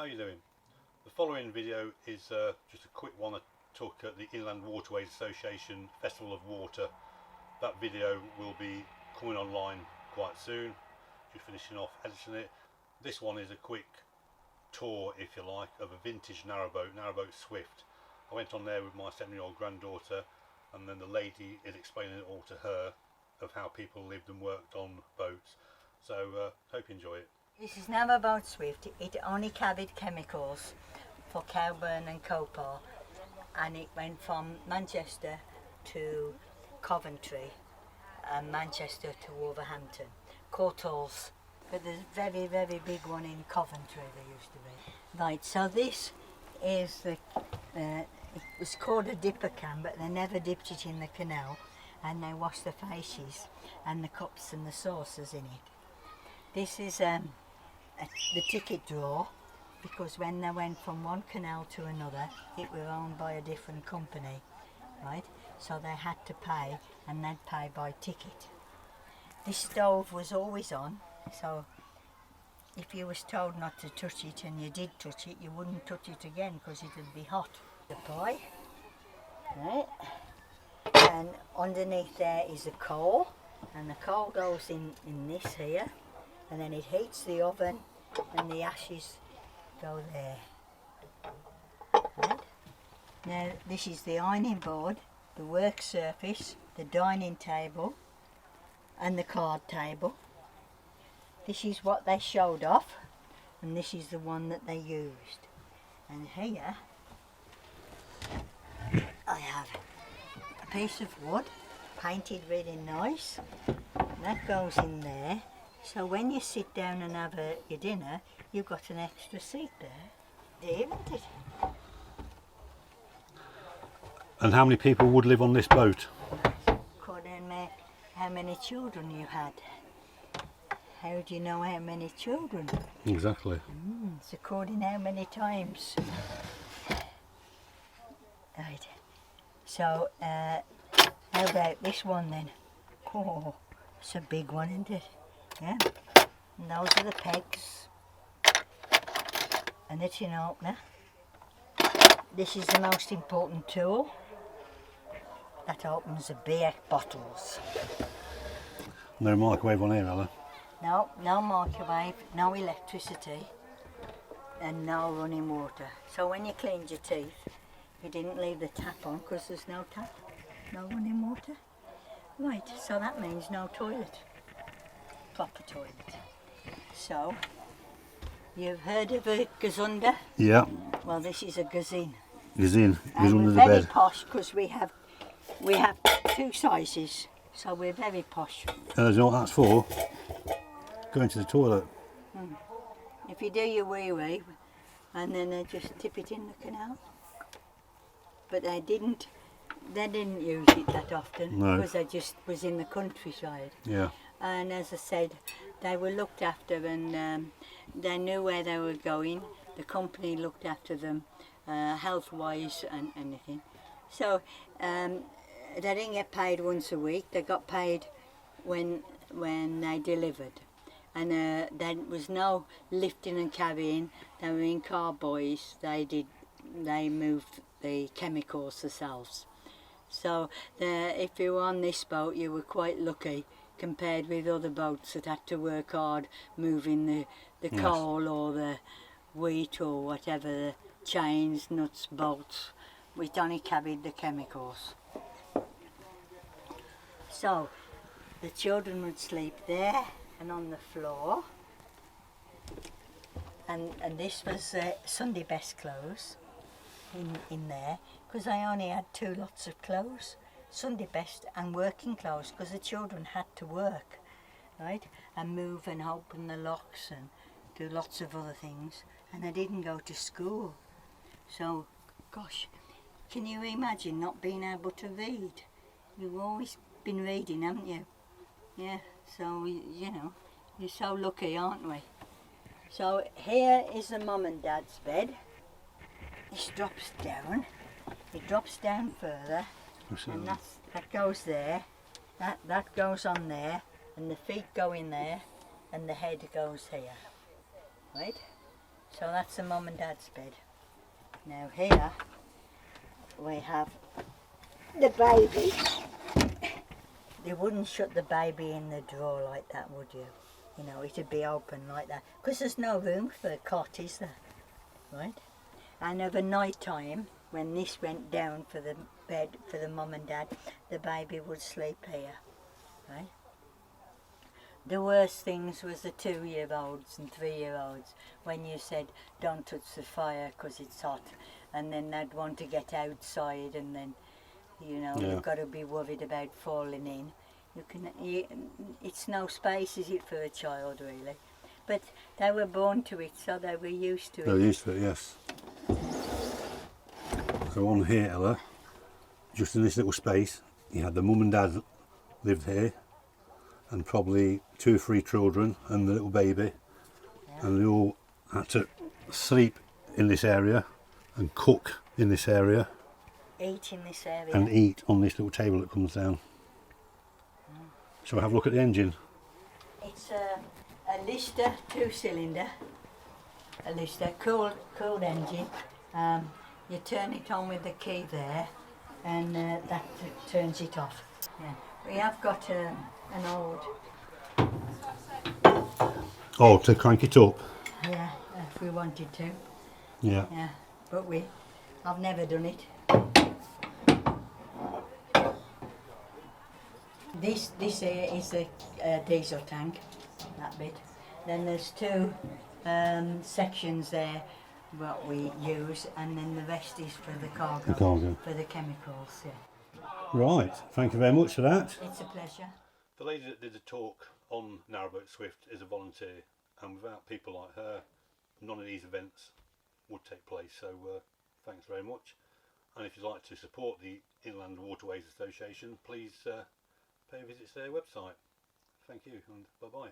how are you doing? The following video is just a quick one. I took at the Inland Waterways Association Festival of Water. That video will be coming online quite soon. Just finishing off editing it. This one is a quick tour, if you like, of a vintage narrowboat Swift. I went on there with my 7-year-old granddaughter, and then the lady is explaining it all to her of how people lived and worked on boats. So hope you enjoy it. This is Narrowboat Swift. It only carried chemicals for cowburn and copal, and it went from Manchester to Coventry and Manchester to Wolverhampton. Courtauls, but there's a very, very big one in Coventry there used to be. Right, so this is the, it was called a dipper can, but they never dipped it in the canal, and they washed the faces and the cups and the saucers in it. This is the ticket drawer, because when they went from one canal to another, it was owned by a different company, right? So they had to pay, and they'd pay by ticket. This stove was always on, so if you was told not to touch it and you did touch it, you wouldn't touch it again because it would be hot. The pie, right? And underneath there is a coal, and the coal goes in this here, and then it heats the oven and the ashes go there. Right? Now this is the ironing board, the work surface, the dining table and the card table. This is what they showed off, and this is the one that they used. And here I have a piece of wood painted really nice. That goes in there, so when you sit down and have your dinner, you've got an extra seat there, isn't it? And how many people would live on this boat? According to how many children you had. How do you know how many children? Exactly. It's according how many times. Right. So, how about this one then? Oh, it's a big one, isn't it? Yeah. And those are the pegs. And the tin opener. This is the most important tool. That opens the beer bottles. No microwave on here, Ella? No, no microwave, no electricity, and no running water. So when you cleaned your teeth, you didn't leave the tap on because there's no tap, no running water. Right, so that means no toilet, proper toilet. So, you've heard of a gazunder? Yeah. Well, this is a gazin. Gazin, And under we're the very bed. posh because we have two sizes, so we're very posh. You know what that's for? Going to the toilet. If you do your wee-wee, and then they just tip it in the canal. But they didn't use it that often, No. because they just was in the countryside. Yeah. And as I said, they were looked after, and they knew where they were going. The company looked after them, health-wise and anything. So they didn't get paid once a week. They got paid when they delivered. And there was no lifting and carrying. They were in carboys. They moved the chemicals themselves. So if you were on this boat, you were quite lucky compared with other boats that had to work hard moving the Yes. coal or the wheat or whatever, the chains, nuts, bolts. We only carried the chemicals. So the children would sleep there and on the floor, and this was Sunday best clothes in there, because I only had 2 lots of clothes, Sunday best and working clothes, because the children had to work, right, and move and open the locks and do lots of other things, and they didn't go to school. So, gosh, can you imagine not being able to read? You've always been reading, haven't you? Yeah, so, you know, you're so lucky, aren't we? So here is the mum and dad's bed. This drops down. It drops down further, and that goes there. That goes on there, and the feet go in there, and the head goes here. Right? So that's the mum and dad's bed. Now here we have the baby. You wouldn't shut the baby in the drawer like that, would you? You know, it'd be open like that. Because there's no room for a cot, is there? Right? And over night time, when this went down for the bed for the mum and dad, the baby would sleep here. Right? The worst things was the 2-year-olds and 3-year-olds when you said don't touch the fire because it's hot, and then they'd want to get outside, and then you know you've got to be worried about falling in. It's no space, is it, for a child really? But they were born to it, so they were used to it. They're used to it, yes. So on here, Ella, just in this little space, you had the mum and dad lived here, and probably 2 or 3 children and the little baby, and they all had to sleep in this area and cook in this area. Eat in this area. And eat on this little table that comes down. Shall we have a look at the engine? It's a Lister 2-cylinder, a Lister cooled engine. You turn it on with the key there, and that turns it off. Yeah. We have got an old. Oh, to crank it up. Yeah, if we wanted to. Yeah. Yeah, but I've never done it. This here is a diesel tank, that bit. Then there's 2 sections there what we use, and then the rest is for the cargo. For the chemicals, yeah. Right, thank you very much for that. It's a pleasure. The lady that did the talk on Narrowboat Swift is a volunteer, and without people like her, none of these events would take place. So thanks very much. And if you'd like to support the Inland Waterways Association, please pay a visit to their website. Thank you, and bye-bye.